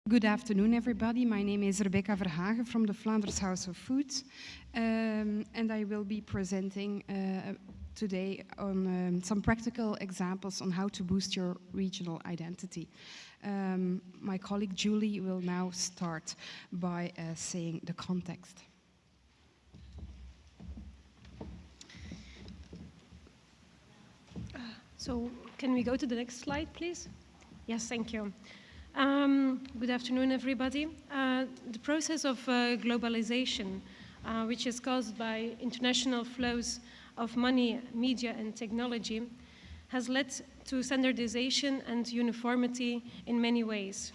Good afternoon, everybody. My name is Rebecca Verhagen from the Flanders House of Food, and I will be presenting today on some practical examples on how to boost your regional identity. My colleague Julie will now start by saying the context. So can we go to the next slide, please? Yes, thank you. Good afternoon, everybody. The process of globalization, which is caused by international flows of money, media, and technology, has led to standardization and uniformity in many ways.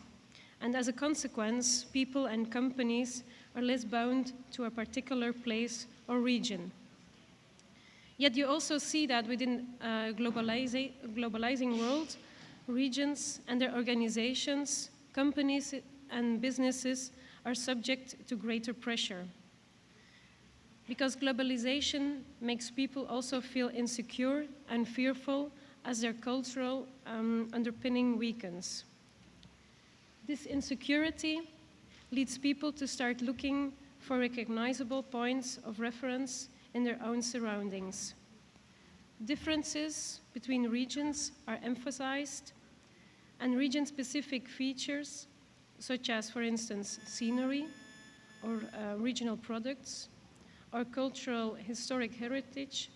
And as a consequence, people and companies are less bound to a particular place or region. Yet you also see that within a globalizing world, regions and their organizations, companies and businesses are subject to greater pressure. Because globalization makes people also feel insecure and fearful as their cultural underpinning weakens. This insecurity leads people to start looking for recognizable points of reference in their own surroundings. Differences between regions are emphasized, and region-specific features, such as, for instance, scenery or regional products or cultural historic heritage,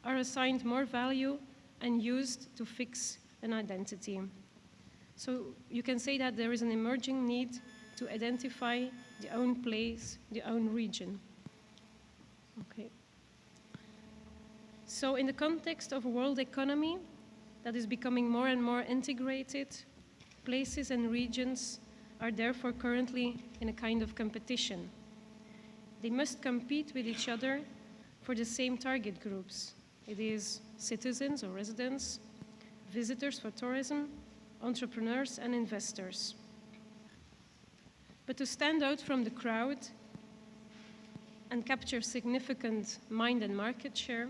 are assigned more value and used to fix an identity. So you can say that there is an emerging need to identify the own place, the own region. Okay. So in the context of a world economy that is becoming more and more integrated, places and regions are therefore currently in a kind of competition. They must compete with each other for the same target groups. It is citizens or residents, visitors for tourism, entrepreneurs and investors. But to stand out from the crowd and capture significant mind and market share,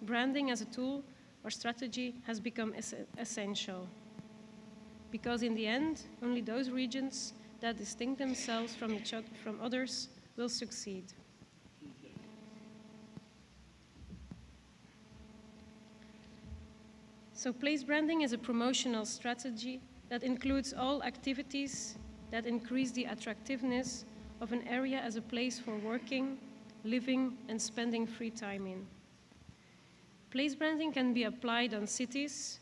branding as a tool or strategy has become essential. Because in the end, only those regions that distinct themselves from others will succeed. So place branding is a promotional strategy that includes all activities that increase the attractiveness of an area as a place for working, living, and spending free time in. Place branding can be applied on cities,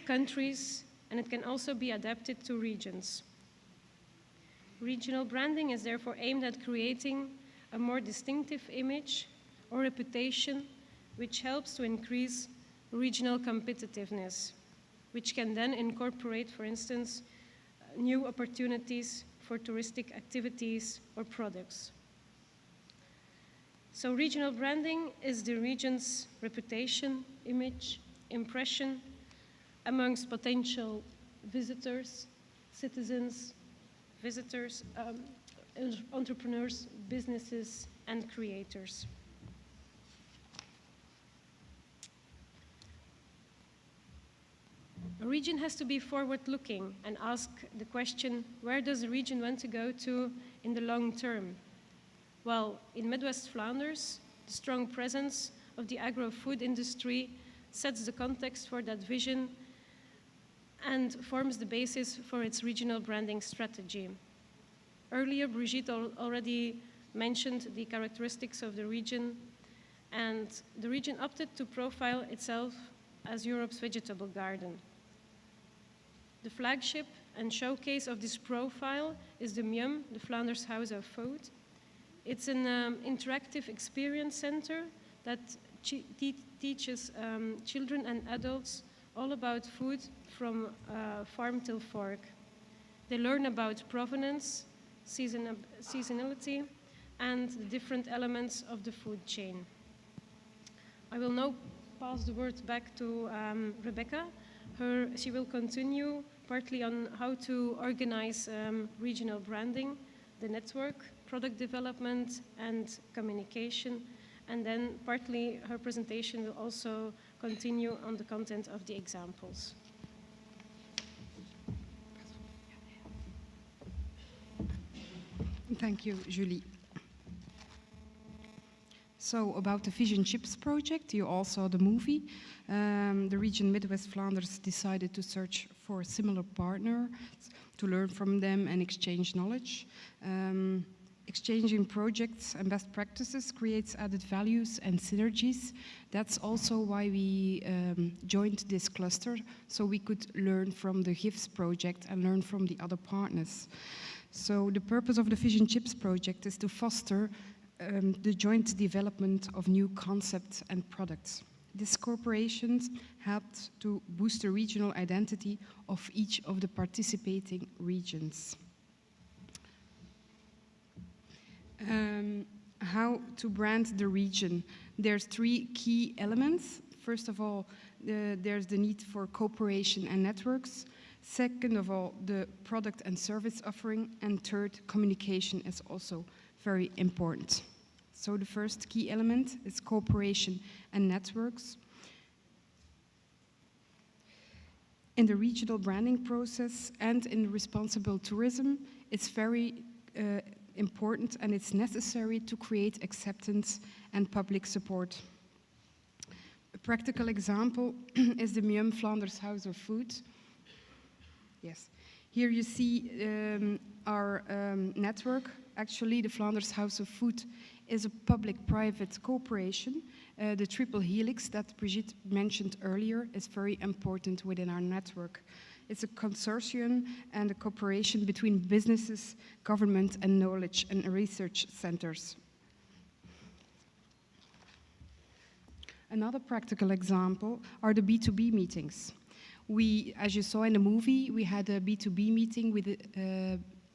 countries, and it can also be adapted to regions. Regional branding is therefore aimed at creating a more distinctive image or reputation which helps to increase regional competitiveness, which can then incorporate, for instance, new opportunities for touristic activities or products. So regional branding is the region's reputation, image, impression amongst potential visitors, citizens, entrepreneurs, businesses, and creators. A region has to be forward-looking and ask the question, where does a region want to go to in the long term? Well, in Midwest Flanders, the strong presence of the agro-food industry sets the context for that vision and forms the basis for its regional branding strategy. Earlier, Brigitte already mentioned the characteristics of the region, and the region opted to profile itself as Europe's vegetable garden. The flagship and showcase of this profile is the MUM, the Flanders House of Food. It's an interactive experience center that teaches children and adults all about food from farm till fork. They learn about provenance, seasonality, and the different elements of the food chain. I will now pass the word back to Rebecca. She will continue partly on how to organize regional branding, the network, product development, and communication. And then partly her presentation will also continue on the content of the examples. Thank you, Julie. So about the Fish and Chips project, you all saw the movie. The region Midwest Flanders decided to search for similar partners to learn from them and exchange knowledge. Exchanging projects and best practices creates added values and synergies. That's also why we joined this cluster, so we could learn from the GIFS project and learn from the other partners. So the purpose of the Fish and Chips project is to foster the joint development of new concepts and products. This cooperation helped to boost the regional identity of each of the participating regions. How to brand the region? There's 3 key elements. First of all, there's the need for cooperation and networks. Second of all, the product and service offering. And third, communication is also very important. So the first key element is cooperation and networks. In the regional branding process and in responsible tourism, it's very important and it's necessary to create acceptance and public support. A practical example is the MUM Flanders House of Food. Yes, here you see our network. Actually, the Flanders House of Food is a public-private cooperation. The triple helix that Brigitte mentioned earlier is very important within our network. It's a consortium and a cooperation between businesses, government, and knowledge and research centers. Another practical example are the B2B meetings. We, as you saw in the movie, we had a B2B meeting with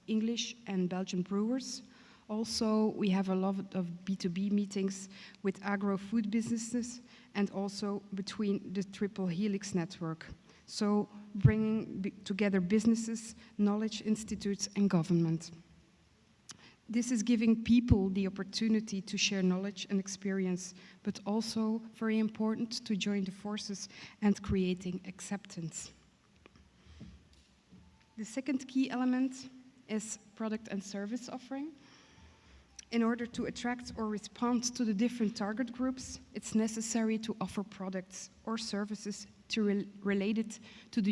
English and Belgian brewers. Also, we have a lot of B2B meetings with agro-food businesses and also between the Triple Helix network. So bringing together businesses, knowledge institutes, and government. This is giving people the opportunity to share knowledge and experience, but also very important to join the forces and creating acceptance. The second key element is product and service offering. In order to attract or respond to the different target groups, it's necessary to offer products or services related to the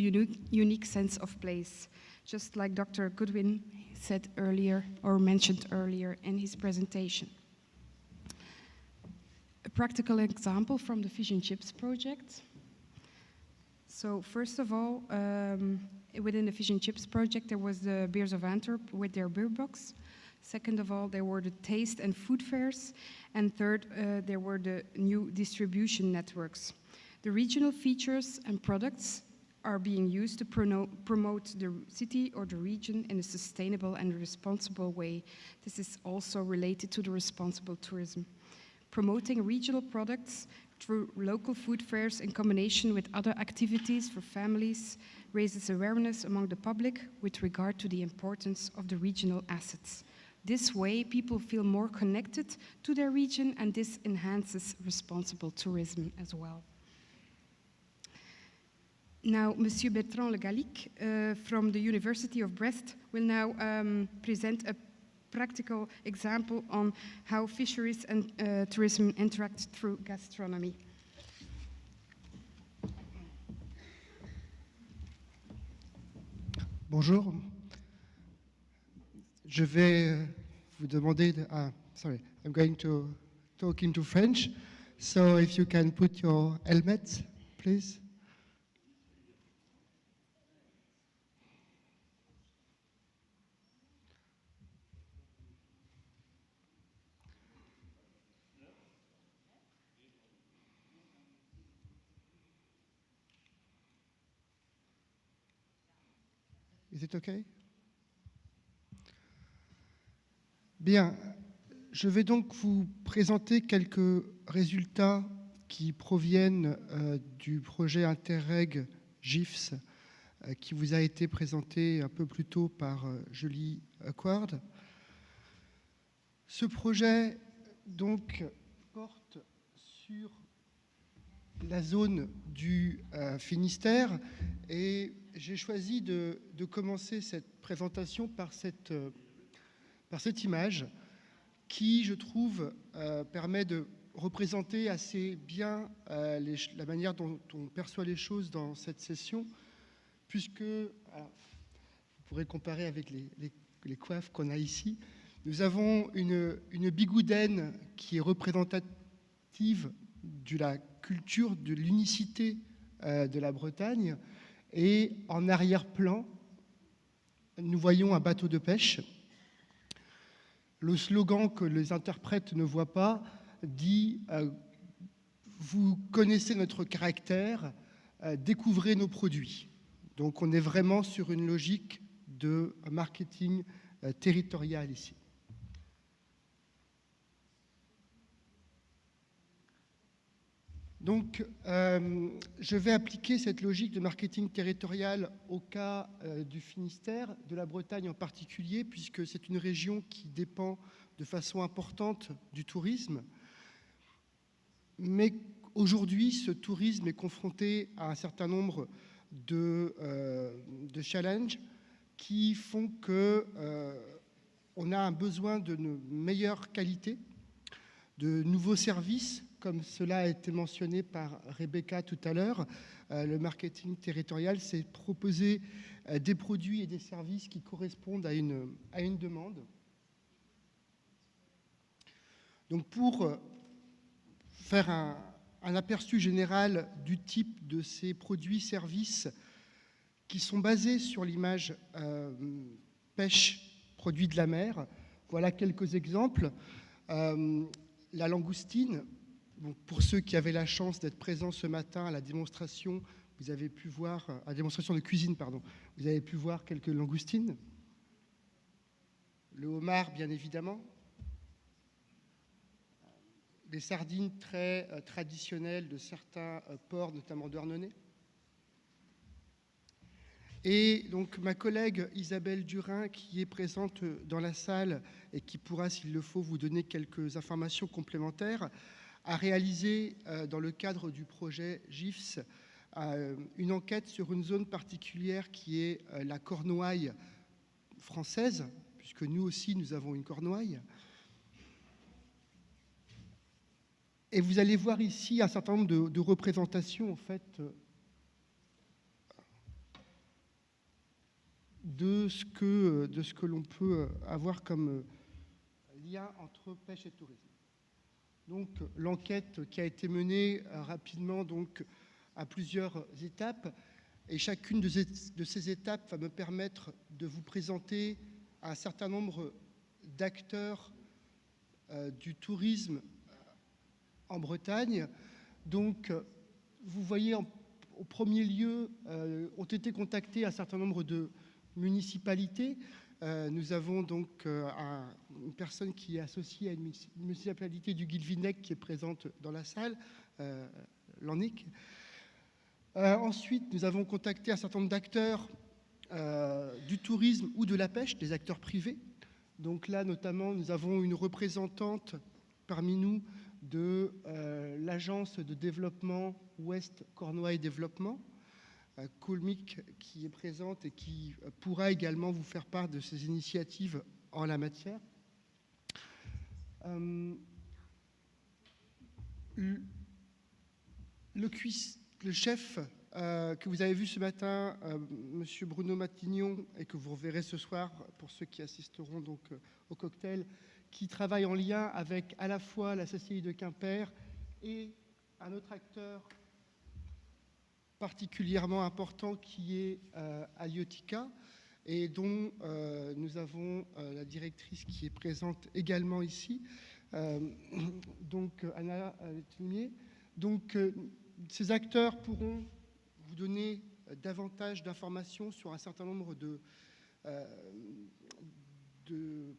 unique sense of place, just like Dr. Goodwin said earlier or mentioned earlier in his presentation. A practical example from the Fish and Chips project. So first of all, within the Fish and Chips project, there was the Beers of Antwerp with their beer box. Second of all, there were the taste and food fairs. And third, there were the new distribution networks. The regional features and products are being used to promote the city or the region in a sustainable and responsible way. This is also related to the responsible tourism. Promoting regional products through local food fairs in combination with other activities for families raises awareness among the public with regard to the importance of the regional assets. This way, people feel more connected to their region, and this enhances responsible tourism as well. Now, Monsieur Bertrand Le Gallic from the University of Brest will now present a practical example on how fisheries and tourism interact through gastronomy. Bonjour. Je vais vous demander, sorry, I'm going to talk into French. So if you can put your helmets, please. Is it okay? Bien, je vais donc vous présenter quelques résultats qui proviennent du projet Interreg GIFS qui vous a été présenté un peu plus tôt par Julie Quard. Ce projet donc porte sur la zone du Finistère et j'ai choisi de commencer cette présentation par par cette image qui, je trouve, permet de représenter assez bien la manière dont on perçoit les choses dans cette session, puisque, alors, vous pourrez comparer avec les coiffes qu'on a ici, nous avons une bigoudaine qui est représentative de la culture, de l'unicité de la Bretagne, et en arrière-plan, nous voyons un bateau de pêche. Le slogan que les interprètes ne voient pas dit « Vous connaissez notre caractère, découvrez nos produits ». Donc on est vraiment sur une logique de marketing territorial ici. Donc, je vais appliquer cette logique de marketing territorial au cas du Finistère, de la Bretagne en particulier, puisque c'est une région qui dépend de façon importante du tourisme. Mais aujourd'hui, ce tourisme est confronté à un certain nombre de challenges qui font qu'on a un besoin de meilleure qualité, de nouveaux services, comme cela a été mentionné par Rebecca tout à l'heure. Le marketing territorial, c'est proposer des produits et des services qui correspondent à une demande. Donc pour faire un aperçu général du type de ces produits-services qui sont basés sur l'image pêche, produits de la mer, voilà quelques exemples. La langoustine. Donc pour ceux qui avaient la chance d'être présents ce matin à la démonstration, vous avez pu voir, à la démonstration de cuisine, pardon, vous avez pu voir quelques langoustines. Le homard, bien évidemment. Les sardines très traditionnelles de certains ports, notamment d'Ornenay. Et donc ma collègue Isabelle Durin, qui est présente dans la salle et qui pourra, s'il le faut, vous donner quelques informations complémentaires, a réalisé, dans le cadre du projet GIFS, une enquête sur une zone particulière qui est la Cornouaille française, puisque nous aussi, nous avons une Cornouaille. Et vous allez voir ici un certain nombre de représentations, en fait, de ce que l'on peut avoir comme lien entre pêche et tourisme. Donc, l'enquête qui a été menée rapidement donc, à plusieurs étapes, et chacune de ces étapes va me permettre de vous présenter un certain nombre d'acteurs du tourisme en Bretagne. Donc, vous voyez, au premier lieu, ont été contactés un certain nombre de municipalités. Nous avons donc une personne qui est associée à une municipalité du Guilvinec qui est présente dans la salle, Lannick. Ensuite, nous avons contacté un certain nombre d'acteurs du tourisme ou de la pêche, des acteurs privés. Donc là, notamment, nous avons une représentante parmi nous de l'agence de développement Ouest Cornouailles Développement, Coolmic, qui est présente et qui pourra également vous faire part de ses initiatives en la matière. Le chef que vous avez vu ce matin, Monsieur Bruno Matignon, et que vous reverrez ce soir pour ceux qui assisteront donc au cocktail, qui travaille en lien avec à la fois la CCI de Quimper et un autre acteur particulièrement important qui est Aliotica, et dont nous avons la directrice qui est présente également ici, donc Anna Letimier. Donc ces acteurs pourront vous donner davantage d'informations sur un certain nombre de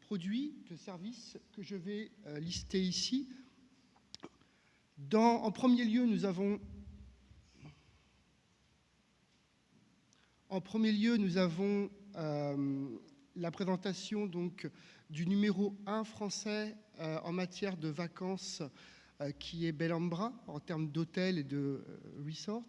produits, de services que je vais lister ici. En premier lieu, nous avons la présentation donc, du numéro 1 français en matière de vacances qui est Bellambra, en termes d'hôtels et de resorts.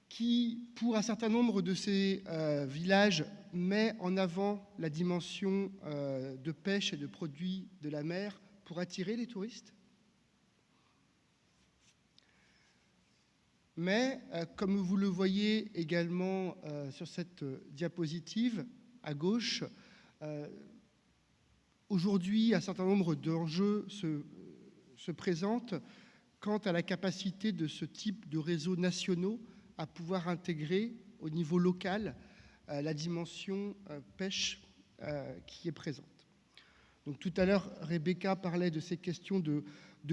qui, pour un certain nombre de ces villages, met en avant la dimension de pêche et de produits de la mer pour attirer les touristes. Mais, comme vous le voyez également sur cette diapositive à gauche, aujourd'hui, un certain nombre d'enjeux se présentent quant à la capacité de ce type de réseaux nationaux à pouvoir intégrer au niveau local la dimension pêche qui est présente. Donc, tout à l'heure, Rebecca parlait de ces questions de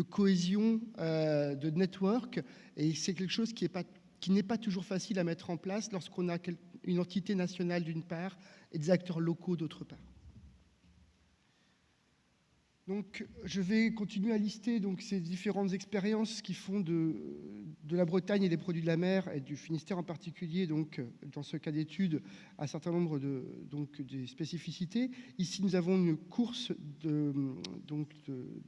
cohésion, de network, et c'est quelque chose qui n'est pas toujours facile à mettre en place lorsqu'on a une entité nationale d'une part et des acteurs locaux d'autre part. Donc, je vais continuer à lister donc, ces différentes expériences qui font de la Bretagne et des produits de la mer, et du Finistère en particulier, donc, dans ce cas d'étude, un certain nombre de spécificités. Ici, nous avons une course de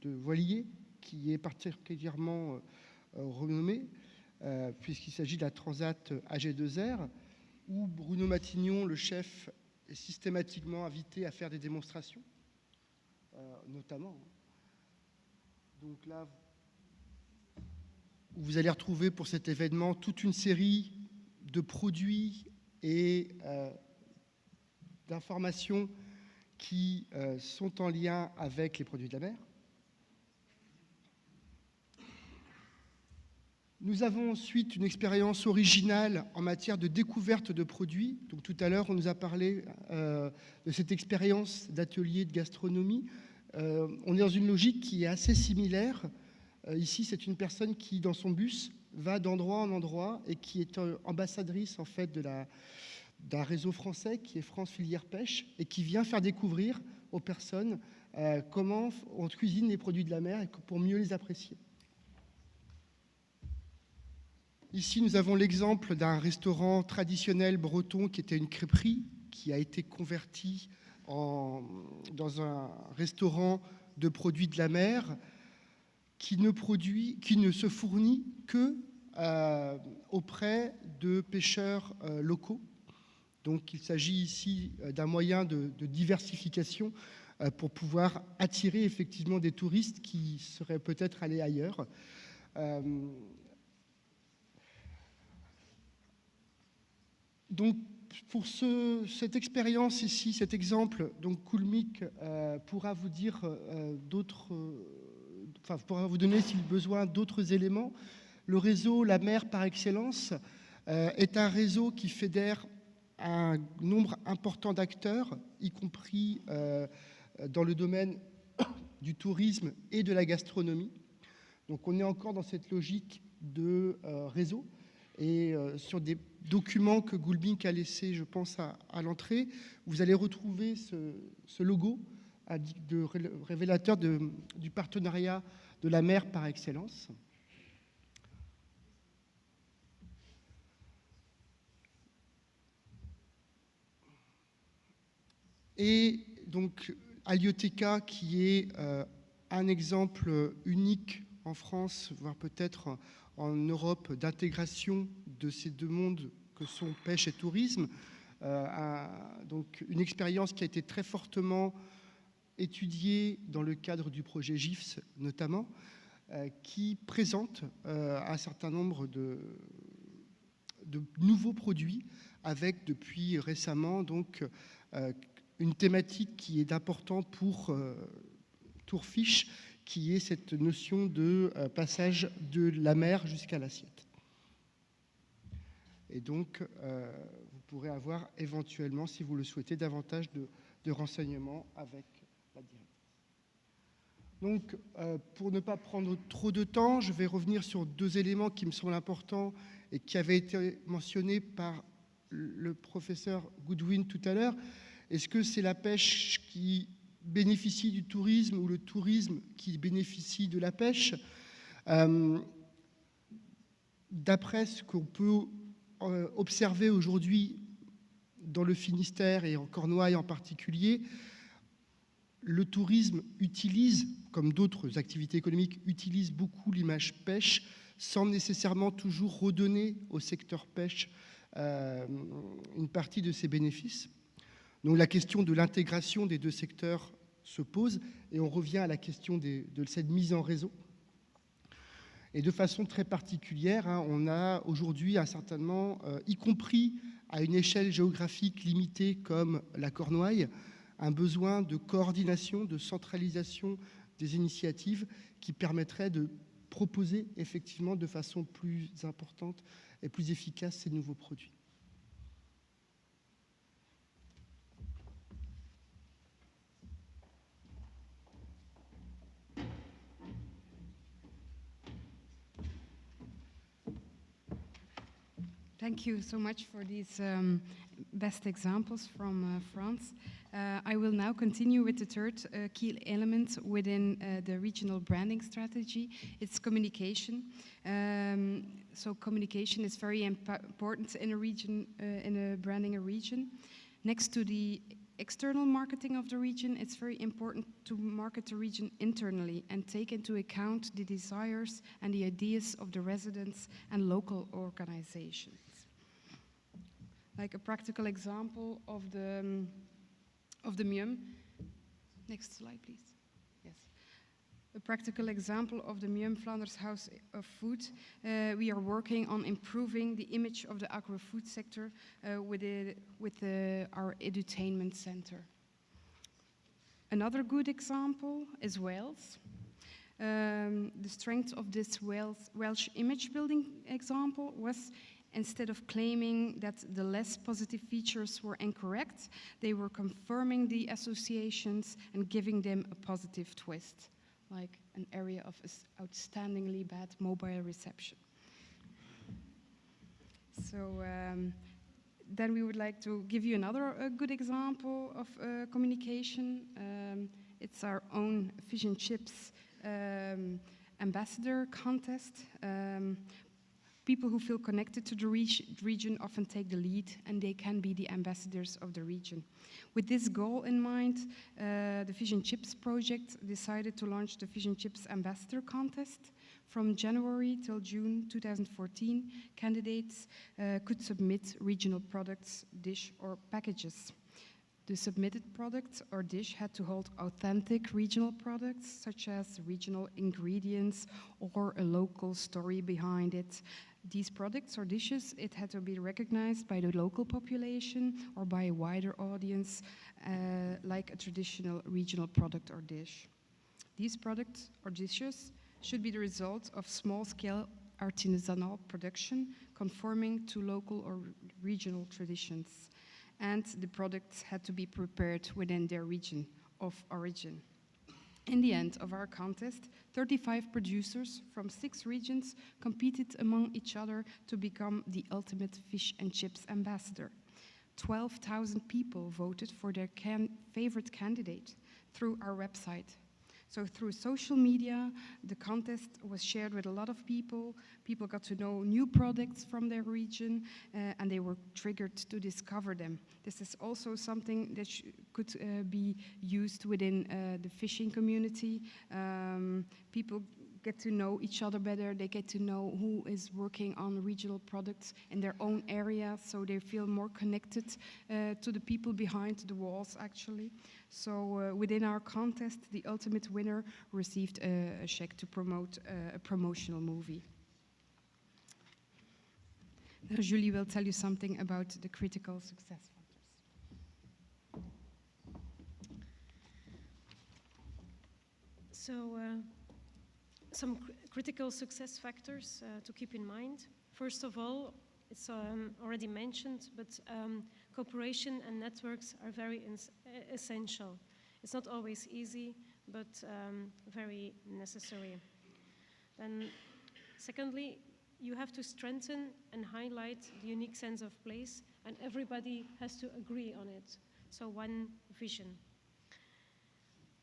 voiliers qui est particulièrement renommée, puisqu'il s'agit de la Transat AG2R, où Bruno Matignon, le chef, est systématiquement invité à faire des démonstrations. Notamment. Donc là, vous allez retrouver pour cet événement toute une série de produits et d'informations qui sont en lien avec les produits de la mer. Nous avons ensuite une expérience originale en matière de découverte de produits. Donc, tout à l'heure, on nous a parlé de cette expérience d'atelier de gastronomie. On est dans une logique qui est assez similaire. Ici, c'est une personne qui, dans son bus, va d'endroit en endroit et qui est ambassadrice en fait d'un réseau français qui est France Filière Pêche et qui vient faire découvrir aux personnes comment on cuisine les produits de la mer et pour mieux les apprécier. Ici, nous avons l'exemple d'un restaurant traditionnel breton qui était une crêperie, qui a été converti dans un restaurant de produits de la mer qui ne se fournit que auprès de pêcheurs locaux. Donc, il s'agit ici d'un moyen de diversification pour pouvoir attirer effectivement des touristes qui seraient peut-être allés ailleurs. Donc, pour cette expérience ici, cet exemple, donc Coolmic pourra vous dire pourra vous donner, s'il besoin, d'autres éléments. Le réseau La Mer par excellence est un réseau qui fédère un nombre important d'acteurs, y compris dans le domaine du tourisme et de la gastronomie. Donc, on est encore dans cette logique de réseau. Et sur des documents que Coolmic a laissés, je pense, à l'entrée, vous allez retrouver ce logo révélateur du partenariat de la mer par excellence. Et donc, Alioteca, qui est un exemple unique en France, voire peut-être en Europe, d'intégration de ces deux mondes que sont pêche et tourisme. Donc une expérience qui a été très fortement étudiée dans le cadre du projet GIFS notamment, qui présente un certain nombre de nouveaux produits avec depuis récemment donc une thématique qui est importante pour Tourfish, qui est cette notion de passage de la mer jusqu'à l'assiette. Et donc, vous pourrez avoir éventuellement, si vous le souhaitez, davantage de renseignements avec la directrice. Donc, pour ne pas prendre trop de temps, je vais revenir sur deux éléments qui me semblent importants et qui avaient été mentionnés par le professeur Goodwin tout à l'heure. Est-ce que c'est la pêche qui bénéficie du tourisme ou le tourisme qui bénéficie de la pêche? D'après ce qu'on peut observer aujourd'hui dans le Finistère et en Cornouailles en particulier, le tourisme utilise, comme d'autres activités économiques, utilise beaucoup l'image pêche sans nécessairement toujours redonner au secteur pêche une partie de ses bénéfices. Donc la question de l'intégration des deux secteurs se pose et on revient à la question de cette mise en réseau. Et de façon très particulière, on a aujourd'hui un certain nombre, y compris à une échelle géographique limitée comme la Cornouaille, un besoin de coordination, de centralisation des initiatives qui permettrait de proposer effectivement de façon plus importante et plus efficace ces nouveaux produits. Thank you so much for these best examples from France. I will now continue with the third key element within the regional branding strategy. It's communication. So communication is very important in a region, branding a region. Next to the external marketing of the region, it's very important to market the region internally and take into account the desires and the ideas of the residents and local organizations. Like a practical example of the MUM. Next slide, please. Yes. A practical example of the MUM Flanders House of Food. We are working on improving the image of the agro-food sector with our edutainment center. Another good example is Wales. The strength of this Welsh image building example was, instead of claiming that the less positive features were incorrect, they were confirming the associations and giving them a positive twist, like an area of outstandingly bad mobile reception. So then we would like to give you another good example of communication. It's our own Fish and Chips ambassador contest. People who feel connected to the region often take the lead, and they can be the ambassadors of the region. With this goal in mind, the Fish and Chips project decided to launch the Fish and Chips Ambassador Contest. From January till June 2014, candidates could submit regional products, dish, or packages. The submitted product or dish had to hold authentic regional products, such as regional ingredients or a local story behind it. These products or dishes, it had to be recognized by the local population or by a wider audience, like a traditional regional product or dish. These products or dishes should be the result of small-scale artisanal production, conforming to local or regional traditions. And the products had to be prepared within their region of origin. In the end of our contest, 35 producers from 6 regions competed among each other to become the ultimate Fish and Chips ambassador. 12,000 people voted for their favorite candidate through our website. So through social media, the contest was shared with a lot of people. People got to know new products from their region, and they were triggered to discover them. This is also something that could be used within the fishing community. People get to know each other better. They get to know who is working on regional products in their own area, so they feel more connected to the people behind the walls, actually. So within our contest, the ultimate winner received a check to promote a promotional movie. Now Julie will tell you something about the critical success factors. So some critical success factors to keep in mind. First of all, it's already mentioned, but cooperation and networks are very essential. It's not always easy, but very necessary. Then, secondly, you have to strengthen and highlight the unique sense of place, and everybody has to agree on it. So one vision.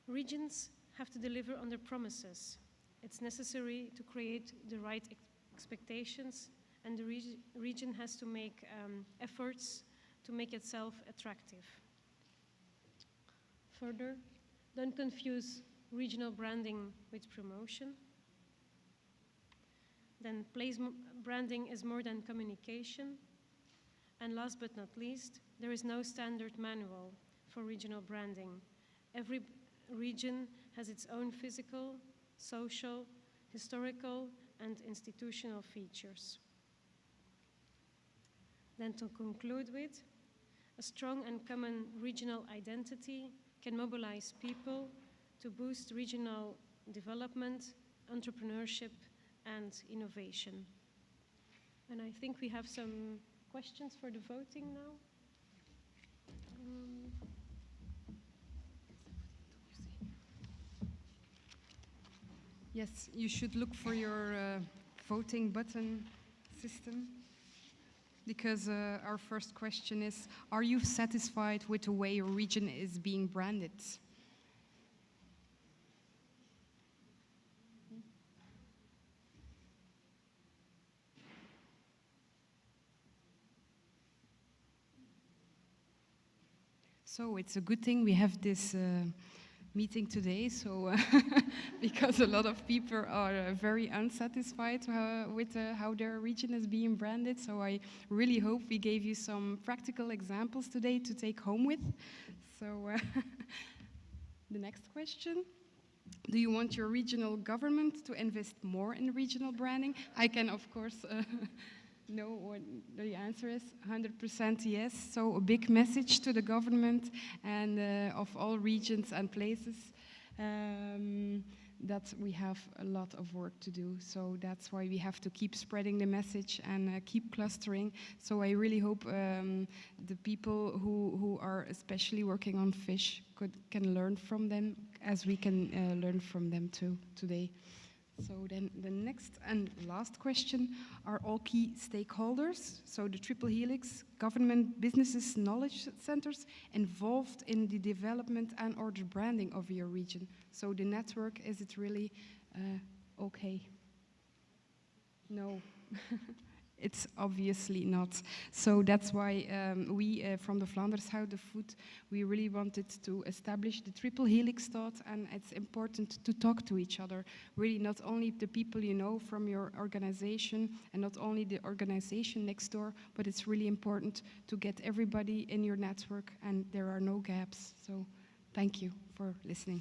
Regions have to deliver on their promises. It's necessary to create the right expectations, and the region has to make efforts to make itself attractive. Further, don't confuse regional branding with promotion. Then branding is more than communication. And last but not least, there is no standard manual for regional branding. Every region has its own physical, social, historical, and institutional features. Then to conclude with, a strong and common regional identity can mobilize people to boost regional development, entrepreneurship, and innovation. And I think we have some questions for the voting now. Yes, you should look for your voting button system, because our first question is, are you satisfied with the way your region is being branded? So it's a good thing we have this meeting today, so because a lot of people are very unsatisfied with how their region is being branded. So I really hope we gave you some practical examples today to take home with. So the next question. Do you want your regional government to invest more in regional branding? I can, of course, no, what the answer is 100% yes. So a big message to the government and of all regions and places that we have a lot of work to do. So that's why we have to keep spreading the message and keep clustering. So I really hope the people who are especially working on fish can learn from them, as we can learn from them too today. So then the next and last question, are all key stakeholders, so the Triple Helix, government, businesses, knowledge centers, involved in the development and or the branding of your region? So the network, is it really okay? No. It's obviously not. So that's why we from the Flanders House of Food, we really wanted to establish the Triple Helix thought, and it's important to talk to each other. Really, not only the people you know from your organization, and not only the organization next door, but it's really important to get everybody in your network, and there are no gaps. So thank you for listening.